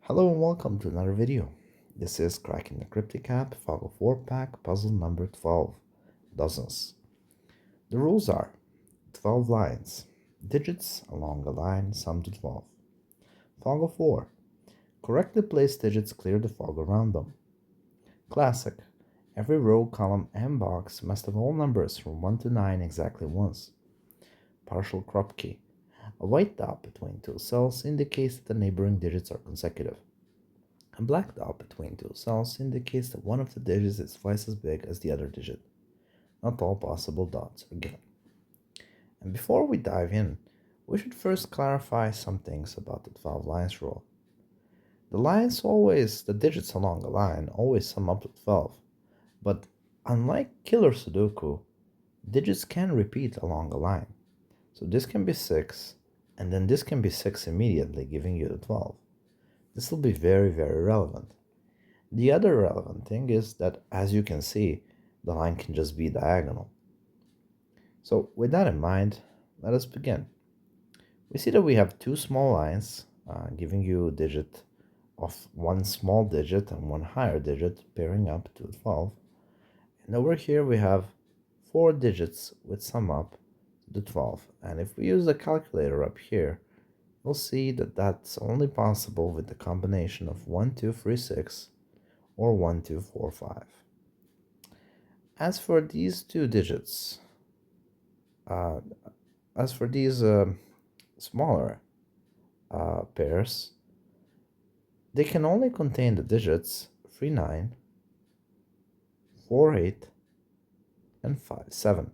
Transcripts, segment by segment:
Hello and welcome to another video. This is Cracking the Cryptic app, Fog of War pack, puzzle number 12, dozens. The rules are 12 lines, digits along a line sum to 12. Fog of War, correctly placed digits clear the fog around them. Classic, every row, column, and box must have all numbers from 1 to 9 exactly once. Partial Kropki, a white dot between two cells indicates that the neighboring digits are consecutive. A black dot between two cells indicates that one of the digits is twice as big as the other digit. Not all possible dots are given. And before we dive in, we should first clarify some things about the 12 lines rule. The digits along a line always sum up to 12, but unlike killer Sudoku, digits can repeat along a line. So this can be 6, and then this can be 6 immediately, giving you the 12. This will be very, very relevant. The other relevant thing is that, as you can see, the line can just be diagonal. So with that in mind, let us begin. We see that we have two small lines giving you a digit of one small digit and one higher digit pairing up to 12. And over here we have four digits which sum up to 12. And if we use the calculator up here, we'll see that that's only possible with the combination of 1, 2, 3, 6 or 1, 2, 4, 5. As for these two digits, as for these smaller pairs, they can only contain the digits 3, 9, 4, 8, and 5, 7.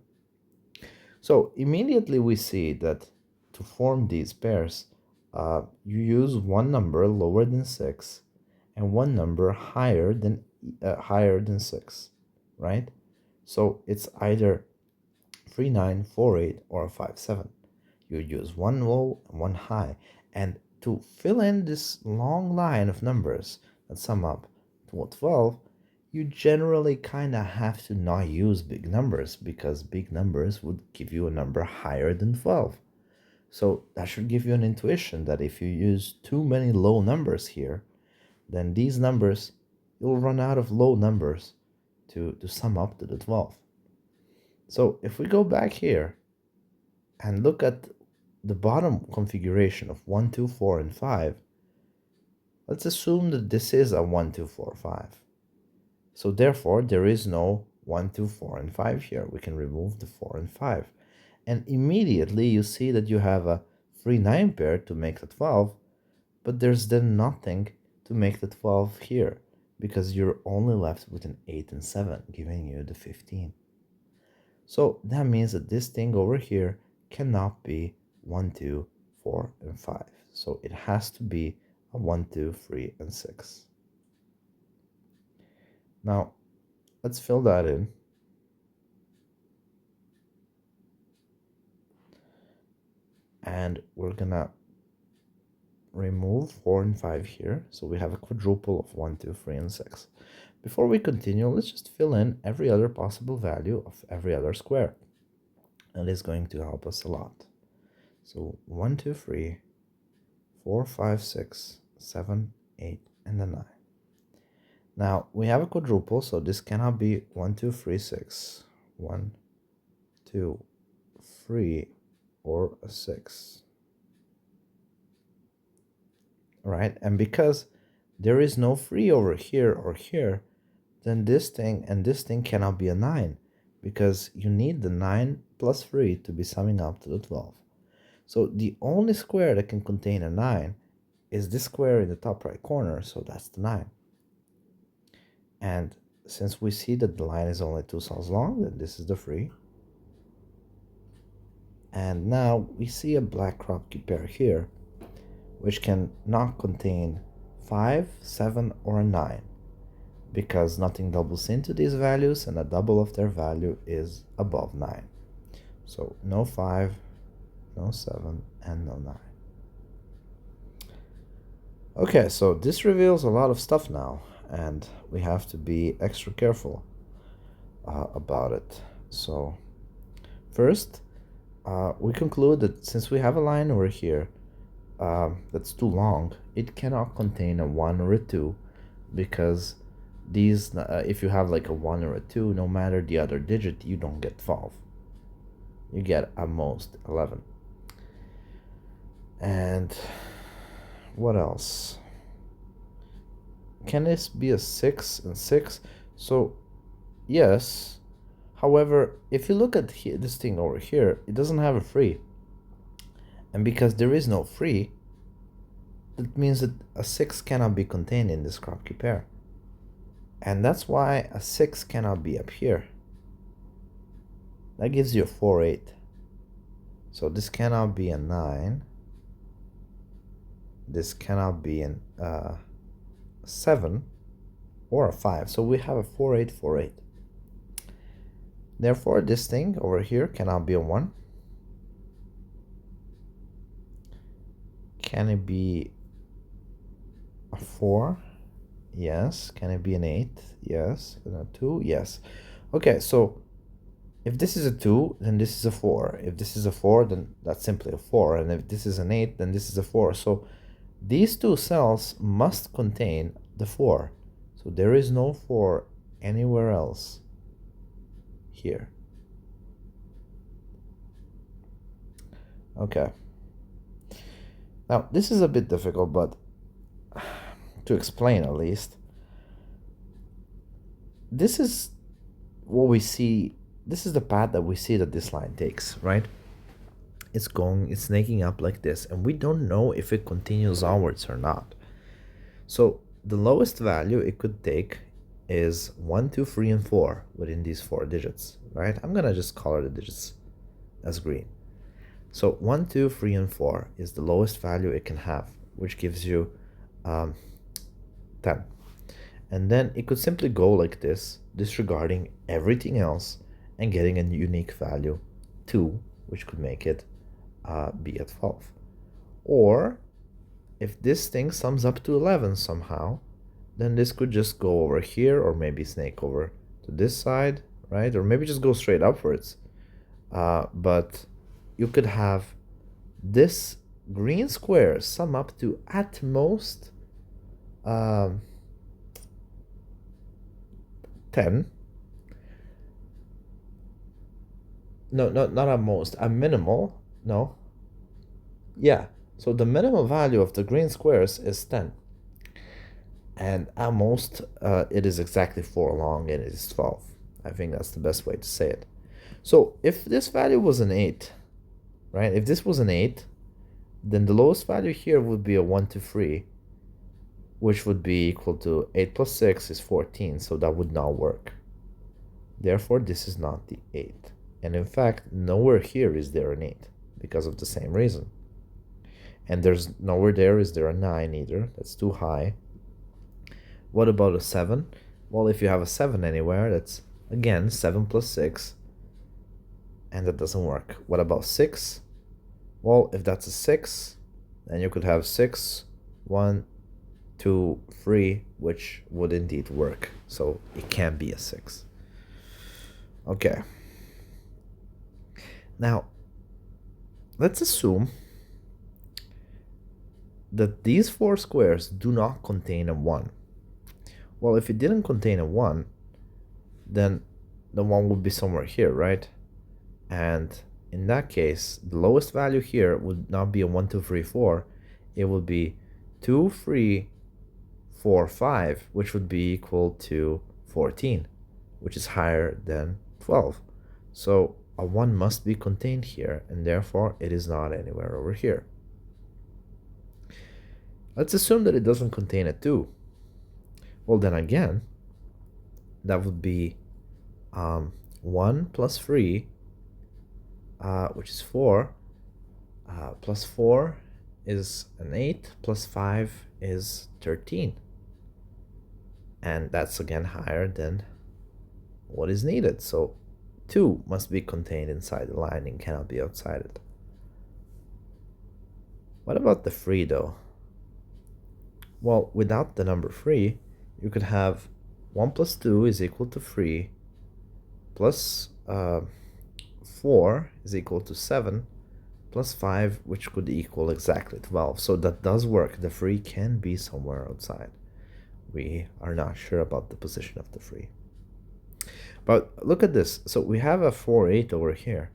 So immediately we see that to form these pairs, you use one number lower than 6 and one number higher than 6, right? So it's either 3, 9, 4, 8 or 5, 7. You use one low and one high, and to fill in this long line of numbers that sum up to 12, you generally kind of have to not use big numbers, because big numbers would give you a number higher than 12. So that should give you an intuition that if you use too many low numbers here, then these numbers, you'll run out of low numbers to sum up to the 12. So if we go back here and look at the bottom configuration of 1, 2, 4, and 5, let's assume that this is a 1, 2, 4, 5. So therefore, there is no 1, 2, 4, and 5 here. We can remove the 4 and 5. And immediately you see that you have a 3, 9 pair to make the 12, but there's then nothing to make the 12 here, because you're only left with an 8 and 7, giving you the 15. So that means that this thing over here cannot be 1, 2, 4, and 5. So it has to be a 1, 2, 3, and 6. Now, let's fill that in. And we're gonna remove 4 and 5 here. So we have a quadruple of 1, 2, 3, and 6. Before we continue, let's just fill in every other possible value of every other square. And it's going to help us a lot. So 1, 2, 3, 4, 5, 6, 7, 8, and then 9. Now we have a quadruple, so this cannot be 1, 2, 3, 6, 1, 2, 3, or a 6. Right? And because there is no 3 over here or here, then this thing and this thing cannot be a 9, because you need the 9 plus 3 to be summing up to the 12. So the only square that can contain a 9 is this square in the top right corner, so that's the 9. And since we see that the line is only 2 cells long, then this is the 3. And now we see a black Kropki pair here, which can not contain 5, 7, or a 9, because nothing doubles into these values, and a double of their value is above 9. So no 5, no 7, and no 9. Okay, so this reveals a lot of stuff now, and we have to be extra careful about it. So first, we conclude that since we have a line over here, that's too long, it cannot contain a 1 or a 2, because these if you have like a 1 or a 2, no matter the other digit, you don't get 12. You get at most 11. And what else? Can this be a 6 and 6? So yes. However, if you look at this thing over here, it doesn't have a free. And because there is no free, that means that a 6 cannot be contained in this Kropki pair. And that's why a 6 cannot be up here. That gives you a 4, 8. So this cannot be a 9. This cannot be an 7 or a 5. So we have a 4, 8, 4, 8. Therefore, this thing over here cannot be a 1. Can it be a 4? Yes. Can it be an 8? Yes. And a 2? Yes. Okay, so if this is a 2, then this is a 4. If this is a 4, then that's simply a 4. And if this is an 8, then this is a 4. So these two cells must contain the 4. So there is no 4 anywhere else here. Okay. Now, this is a bit difficult, but to explain at least, this is what we see. This is the path that we see that this line takes, right? It's snaking up like this, and we don't know if it continues onwards or not. So the lowest value it could take is 1, 2, 3, and 4 within these 4 digits, right? I'm gonna just color the digits as green. So 1, 2, 3, and 4 is the lowest value it can have, which gives you 10. And then it could simply go like this, disregarding everything else and getting a unique value 2, which could make it be at 12. Or if this thing sums up to 11 somehow, then this could just go over here, or maybe snake over to this side, right? Or maybe just go straight upwards. But you could have this green square sum up to at most 10. No, not at most, a minimal. No. Yeah. So the minimum value of the green squares is 10. And at most, it is exactly 4 long, and it is 12. I think that's the best way to say it. So if this value was an 8, right? If this was an 8, then the lowest value here would be a 1, 2, 3, which would be equal to 8 plus 6 is 14, so that would not work. Therefore, this is not the 8. And in fact, nowhere here is there an 8, because of the same reason. And there's nowhere there is there a 9 either. That's too high. What about a 7? Well, if you have a 7 anywhere, that's, again, 7 plus 6, and that doesn't work. What about 6? Well, if that's a 6, then you could have 6, 1, 2, 3, which would indeed work. So it can be a 6. Okay. Now, let's assume that these 4 squares do not contain a 1. Well, if it didn't contain a 1, then the 1 would be somewhere here, right? And in that case, the lowest value here would not be a 1, 2, 3, 4. It would be 2, 3, 4, 5, which would be equal to 14, which is higher than 12. So a 1 must be contained here, and therefore it is not anywhere over here. Let's assume that it doesn't contain a 2. Well, then again, that would be 1 plus 3, which is 4, plus 4 is an 8, plus 5 is 13. And that's again higher than what is needed. So 2 must be contained inside the line and cannot be outside it. What about the 3 though? Well, without the number 3, you could have 1 plus 2 is equal to 3, plus 4 is equal to 7, plus 5, which could equal exactly 12. So that does work. The 3 can be somewhere outside. We are not sure about the position of the 3. But look at this. So we have a 4, 8 over here,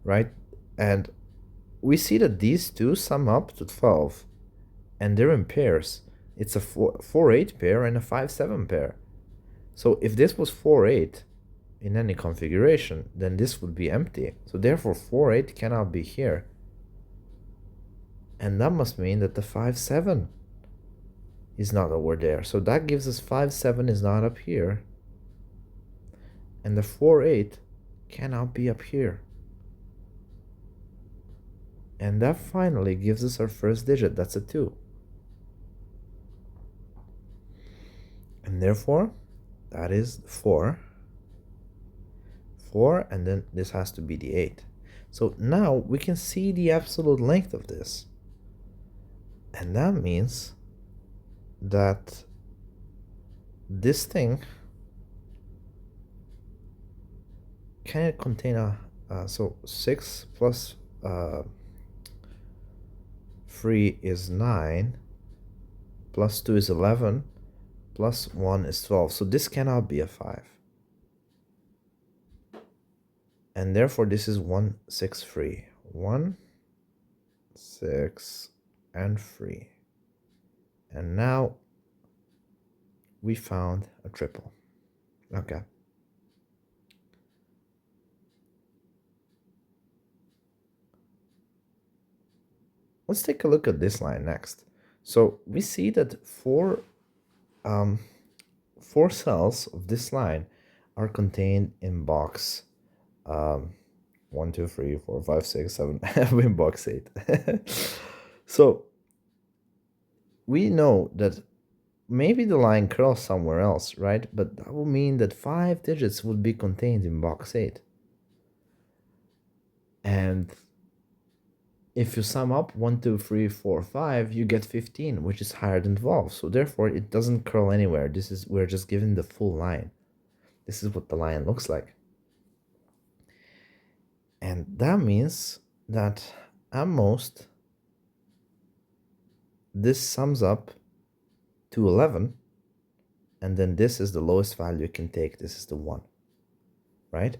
right? And we see that these two sum up to 12, and they're in pairs. It's a 4, 8 pair and a 5, 7 pair. So if this was 4, 8 in any configuration, then this would be empty. So therefore 4, 8 cannot be here. And that must mean that the 5, 7 is not over there. So that gives us 5, 7 is not up here. And the 4, 8 cannot be up here. And that finally gives us our first digit. That's a 2. And therefore, that is 4. 4, and then this has to be the 8. So now we can see the absolute length of this. And that means that this thing can contain a, so 6 plus 3 is 9, plus 2 is 11, plus 1 is 12. So this cannot be a 5. And therefore this is 1, 6, 3. 1, 6, and 3. And now we found a triple. Okay. Let's take a look at this line next. So we see that four cells of this line are contained in box 1, 2, 3, 4, 5, 6, 7, in box 8. So we know that maybe the line curls somewhere else, right? But that will mean that 5 digits would be contained in box 8. And if you sum up 1, 2, 3, 4, 5, you get 15, which is higher than 12. So therefore, it doesn't curl anywhere. We're just given the full line. This is what the line looks like. And that means that at most, this sums up to 11. And then this is the lowest value you can take. This is the 1, right?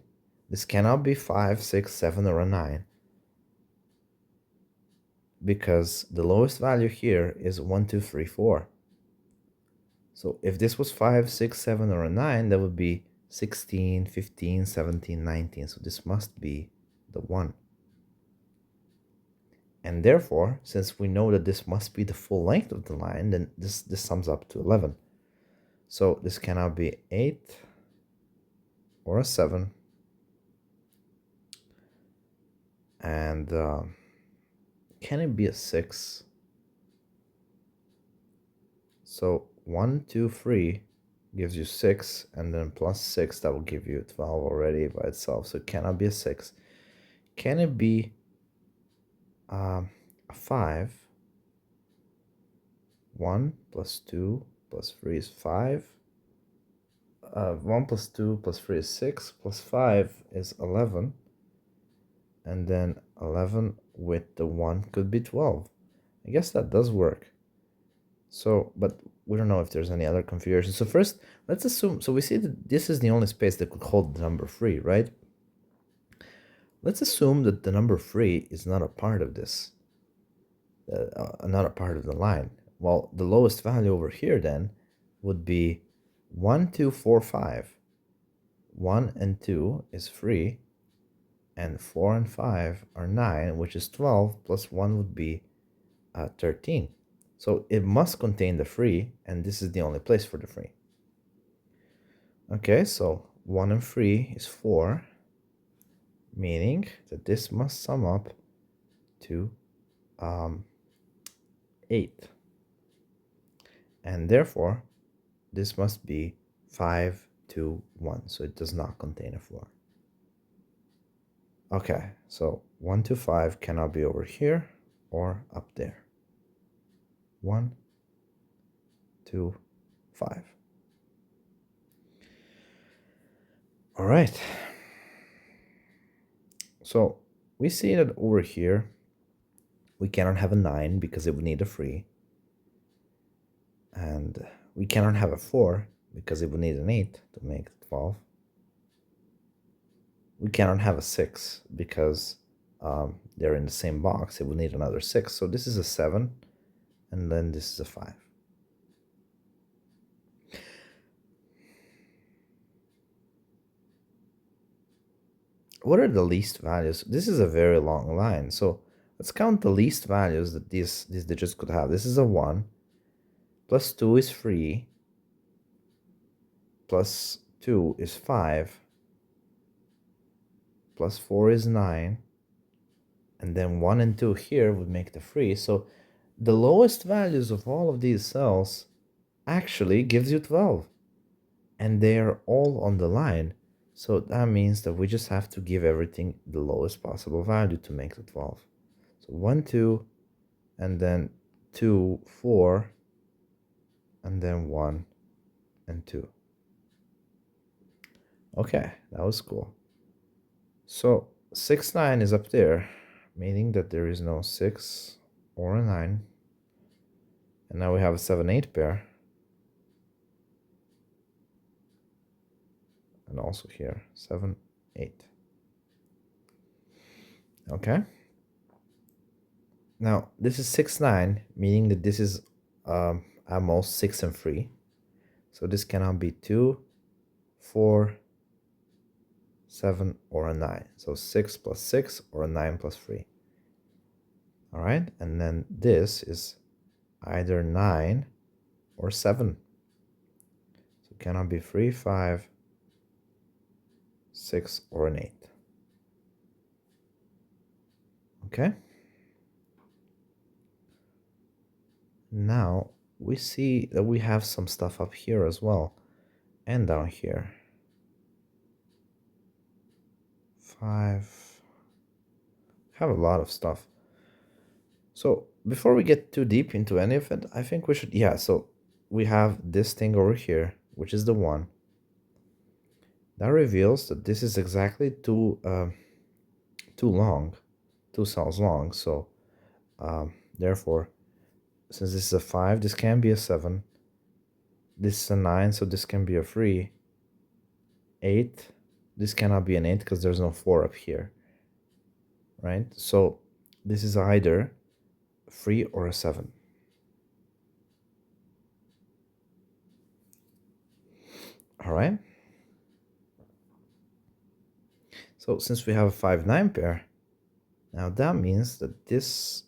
This cannot be 5, 6, 7, or a 9. Because the lowest value here is 1, 2, 3, 4. So if this was 5, 6, 7, or a 9, that would be 16, 15, 17, 19. So this must be the 1. And therefore, since we know that this must be the full length of the line, then this sums up to 11. So this cannot be 8 or a 7. And can it be a 6? So 1, 2, 3 gives you 6, and then plus 6, that will give you 12 already by itself. So it cannot be a 6. Can it be a 5? 1 plus 2 plus 3 is 5. 1 plus 2 plus 3 is 6, plus 5 is 11. And then 11 with the 1 could be 12. I guess that does work. So, but we don't know if there's any other configuration. So first, let's assume, so we see that this is the only space that could hold the number 3, right? Let's assume that the number 3 is not a part of this, not a part of the line. Well, the lowest value over here then would be 1, 2, 4, 5. 1 and 2 is 3, and 4 and 5 are 9, which is 12, plus 1 would be 13. So it must contain the 3, and this is the only place for the 3. Okay, so 1 and 3 is 4, meaning that this must sum up to 8. And therefore, this must be 5, 2, 1. So it does not contain a 4. Okay, so 1 to 5 cannot be over here or up there. 1, 2, 5. All right. So we see that over here, we cannot have a 9 because it would need a free. And we cannot have a 4 because it would need an 8 to make 12. We cannot have a 6 because they're in the same box. It would need another 6. So this is a 7, and then this is a 5. What are the least values? This is a very long line. So let's count the least values that these digits could have. This is a 1. Plus 2 is 3. Plus 2 is 5. Plus 4 is 9. And then 1 and 2 here would make the 3. So the lowest values of all of these cells actually gives you 12. And they are all on the line. So that means that we just have to give everything the lowest possible value to make the 12. So 1, 2, and then 2, 4, and then 1 and 2. Okay, that was cool. So 6, 9 is up there, meaning that there is no 6 or a 9. And now we have a 7, 8 pair. And also here, 7, 8. Okay. Now, this is 6, 9, meaning that this is at most 6 and 3. So this cannot be 2, 4, 7, or a 9. So 6 plus 6 or a 9 plus 3. All right, and then this is either 9 or 7. So it cannot be 3, 5, 6, or an 8. Okay. Now we see that we have some stuff up here as well, and down here. 5. Have a lot of stuff. So before we get too deep into any of it, I think we should, yeah, so we have this thing over here, which is the 1. That reveals that this is exactly too long, 2 cells long. So therefore, since this is a 5, this can be a 7. This is a 9, so this can be a 3. 8, this cannot be an 8 because there's no 4 up here, right? So this is either 3 or a 7. All right. So since we have a 5, 9 pair, now that means that this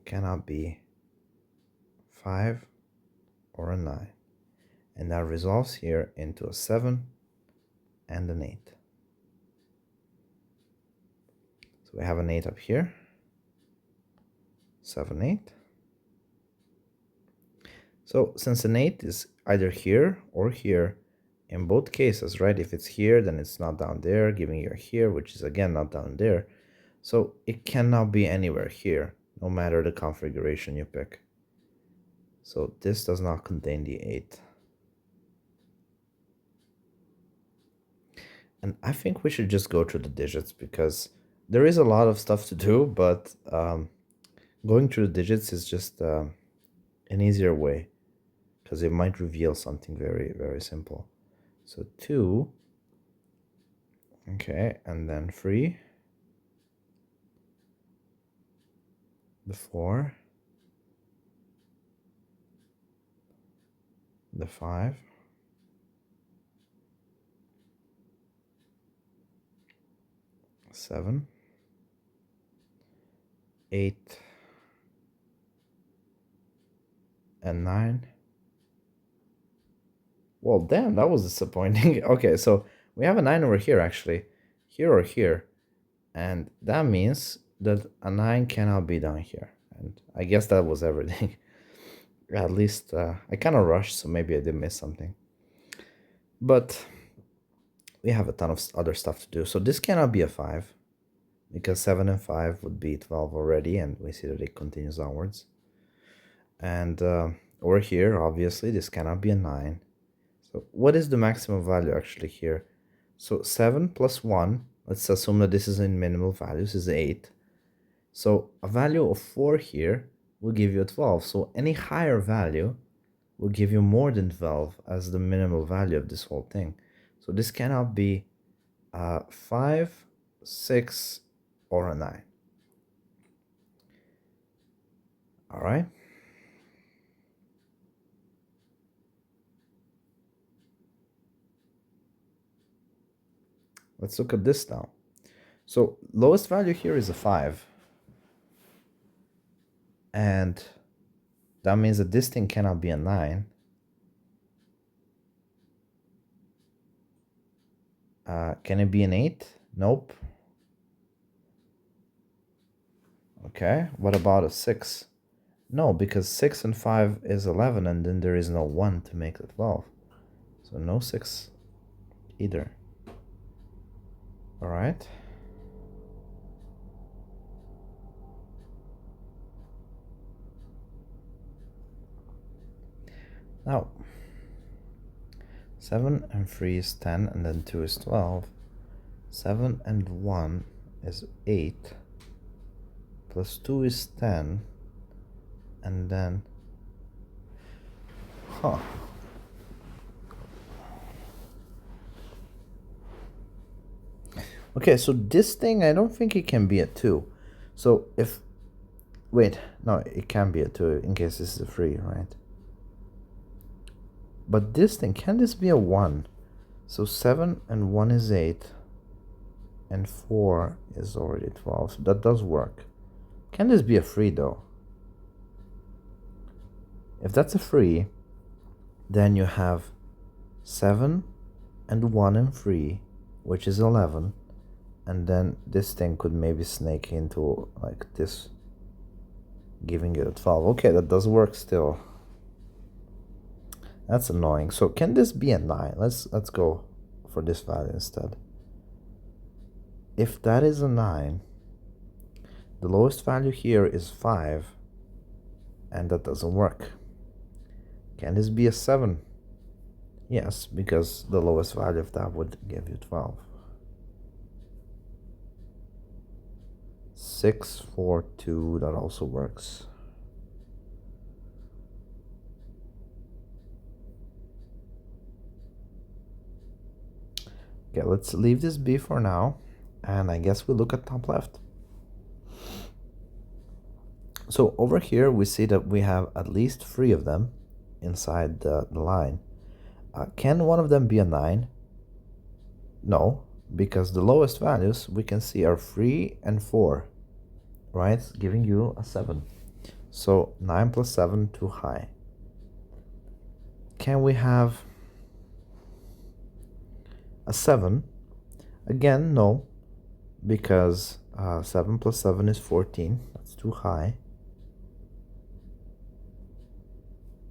cannot be 5 or a 9. And that resolves here into a 7 and an 8. So we have an 8 up here. 7, 8. So since an 8 is either here or here, in both cases, right? If it's here, then it's not down there, giving you a here, which is again not down there. So it cannot be anywhere here, no matter the configuration you pick. So this does not contain the 8. And I think we should just go through the digits because there is a lot of stuff to do, but going through the digits is just an easier way because it might reveal something very, very simple. So 2, okay, and then 3, the 4, the 5, 7, 8, and 9. Well, damn, that was disappointing. Okay, so we have a 9 over here, actually. Here or here. And that means that a 9 cannot be down here. And I guess that was everything. At least I kind of rushed, so maybe I did miss something. But we have a ton of other stuff to do. So this cannot be a 5. Because 7 and 5 would be 12 already. And we see that it continues onwards. And over here, obviously, this cannot be a 9. So what is the maximum value actually here? So 7 plus 1 Let's assume that this is in minimal values, is 8. So a value of 4 here will give you a 12. So any higher value will give you more than 12 as the minimal value of this whole thing. So this cannot be 5, 6, or a 9. All right. Let's look at this now. So lowest value here is a 5. And that means that this thing cannot be a 9. Can it be an 8? Nope. Okay, what about a 6? No, because 6 and 5 is 11, and then there is no 1 to make it 12. So no 6 either. All right. Now, 7 and 3 is 10, and then 2 is 12. 7 and 1 is 8, plus 2 is 10, and then, Okay, so this thing, I don't think it can be a 2. So if, wait, no, it can be a 2 in case this is a 3, right? But this thing, can this be a 1? So 7 and 1 is 8, and 4 is already 12, so that does work. Can this be a 3 though? If that's a 3, then you have 7 and 1 and 3, which is 11, and then this thing could maybe snake into like this, giving it a 12. Okay, that does work still. That's annoying. So can this be a 9? Let's go for this value instead. If that is a 9, the lowest value here is 5, and that doesn't work. Can this be a 7? Yes, because the lowest value of that would give you 12. 6, 4, 2, that also works. Okay, let's leave this be for now, and I guess we look at top left. So over here we see that we have at least 3 of them inside the line. Can one of them be a 9? No, because the lowest values we can see are 3 and 4, right? Giving you a 7. So 9 plus 7, too high. Can we have a 7? Again, no, because 7 plus 7 is 14. That's too high.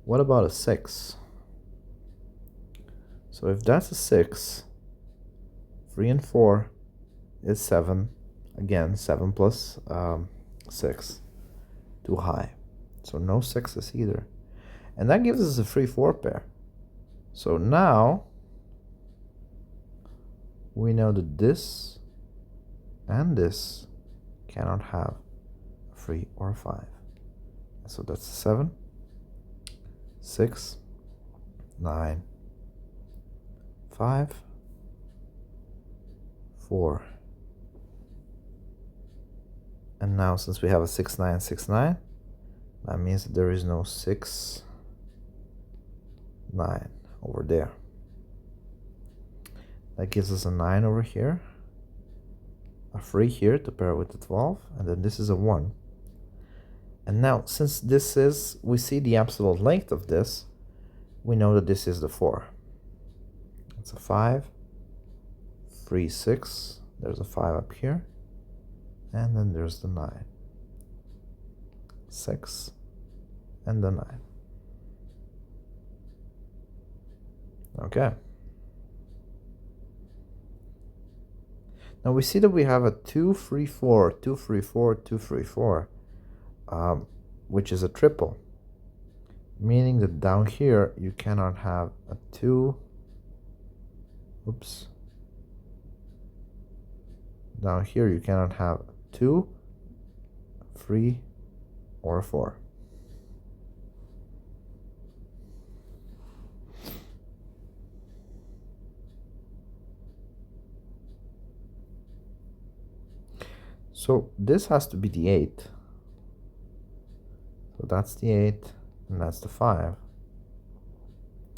What about a 6? So if that's a 6, 3 and 4 is 7. Again, 7 plus 6, too high. So no 6s either. And that gives us a 3-4 pair. So now we know that this and this cannot have a 3 or a 5. So that's a 7, 6, 9, 5, 4. And now since we have a 6, 9, 6, 9, that means that there is no 6, 9 over there. That gives us a 9 over here, a 3 here to pair with the 12, and then this is a 1. And now, since this is, we see the absolute length of this, we know that this is the 4. It's a 5, 3, 6, there's a 5 up here, and then there's the 9. 6, and the 9. Okay. Now we see that we have a 2, 3, 4, 2, 3, 4, 2, 3, 4, which is a triple, meaning that down here you cannot have a 2, oops, Down here you cannot have 2, 3, or 4. So this has to be the 8. So that's the 8, and that's the 5.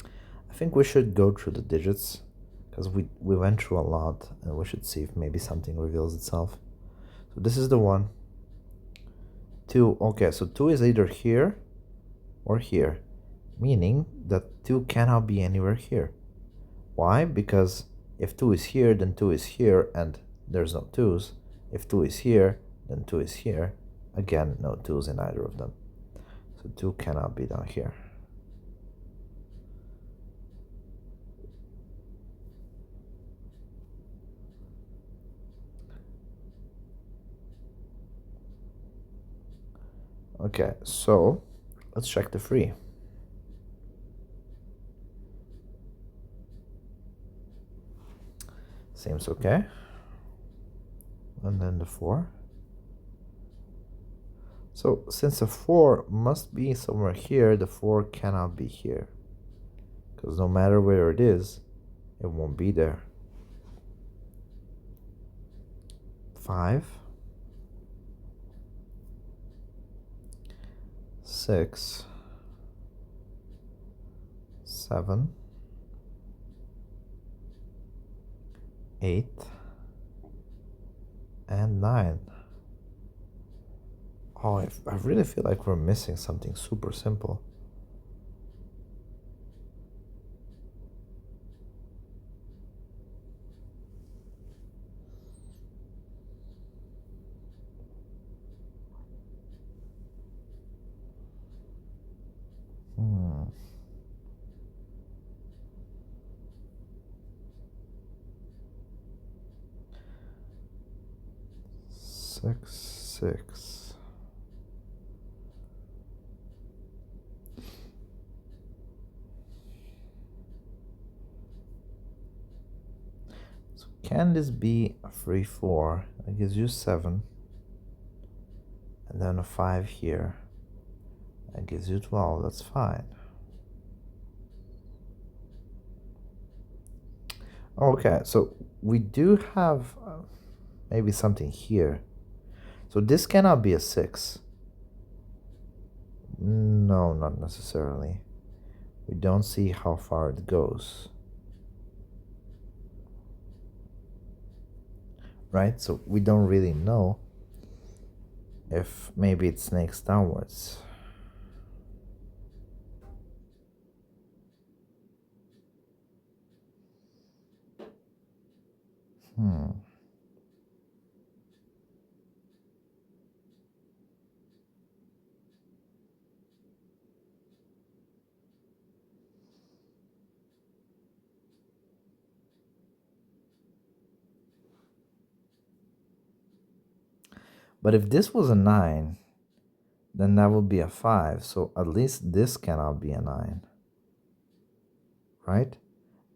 I think we should go through the digits, because we went through a lot, and we should see if maybe something reveals itself. So this is the 1. 2, okay, so 2 is either here or here, meaning that 2 cannot be anywhere here. Why? Because if 2 is here, then 2 is here, and there's no 2's. If 2 is here, then 2 is here. Again, no 2's in either of them. So 2 cannot be down here. Okay, so let's check the 3. Seems okay. And then the 4. So since the 4 must be somewhere here, the 4 cannot be here. Because no matter where it is, it won't be there. 5. 6. 7. 8. And 9. Oh, I really feel like we're missing something super simple. Hmm. 6, 6. So can this be a 3, 4? That gives you 7. And then a 5 here. That gives you 12. That's fine. Okay, so we do have maybe something here. So this cannot be a 6. No, not necessarily. We don't see how far it goes. Right? So we don't really know if maybe it snakes downwards. But if this was a 9, then that would be a 5. So at least this cannot be a 9. Right?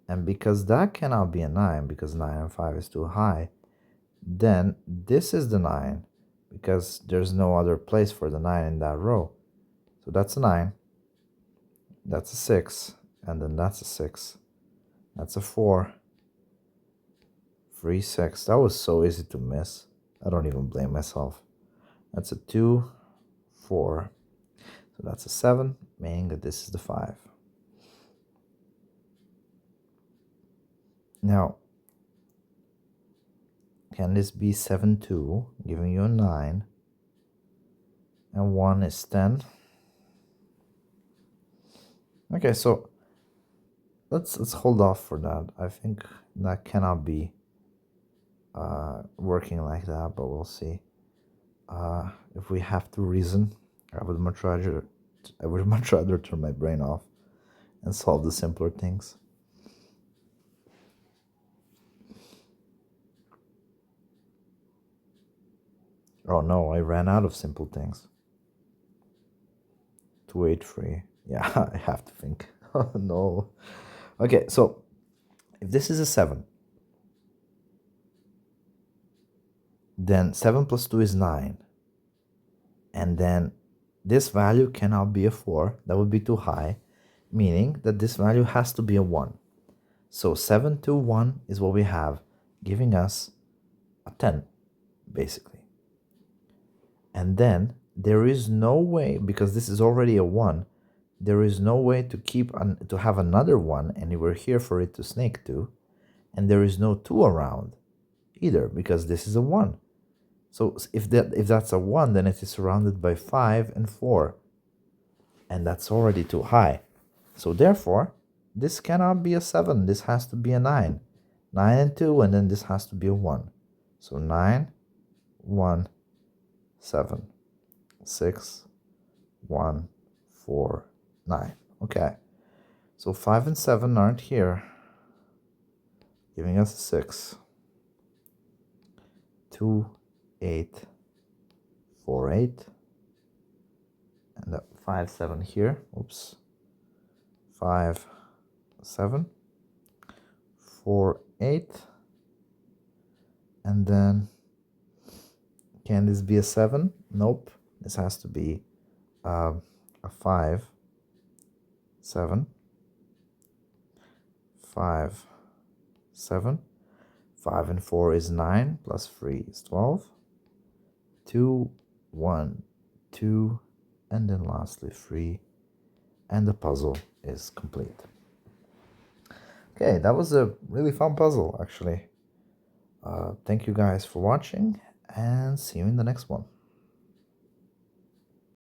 And because that cannot be a 9, because 9 and 5 is too high, then this is the 9, because there's no other place for the 9 in that row. So that's a 9. That's a 6. And then that's a 6. That's a 4. 3, 6. That was so easy to miss. I don't even blame myself. That's a 2, 4. So that's a 7, meaning that this is the 5. Now, can this be 7, 2, giving you a 9? And 1 is 10. Okay, so let's hold off for that. I think that cannot be working like that, but we'll see. If we have to reason, I would much rather turn my brain off and solve the simpler things. Oh no, I ran out of simple things. 283. Yeah, I have to think. Oh no. Okay, so if this is a 7, then 7 plus 2 is 9. And then this value cannot be a 4. That would be too high, meaning that this value has to be a 1. So 7, 2, 1 is what we have, giving us a 10, basically. And then there is no way, because this is already a 1, there is no way to have another 1 anywhere here for it to snake to. And there is no 2 around either, because this is a 1. So if that's a 1, then it is surrounded by 5 and 4. And that's already too high. So therefore, this cannot be a 7. This has to be a 9. 9 and 2, and then this has to be a 1. So 9, 1, 7, 6, 1, 4, 9. Okay. So 5 and 7 aren't here, giving us a 6. 2, 8, 4, 8. And that 5, 7 here. Oops. 5, 7. 4, 8. And then, can this be a 7? Nope. This has to be a 5, 7. 5, 7. 5 and 4 is 9, plus 3 is 12. 2, 1, 2, and then lastly 3. And the puzzle is complete. Okay, that was a really fun puzzle, actually. Thank you guys for watching, and see you in the next one.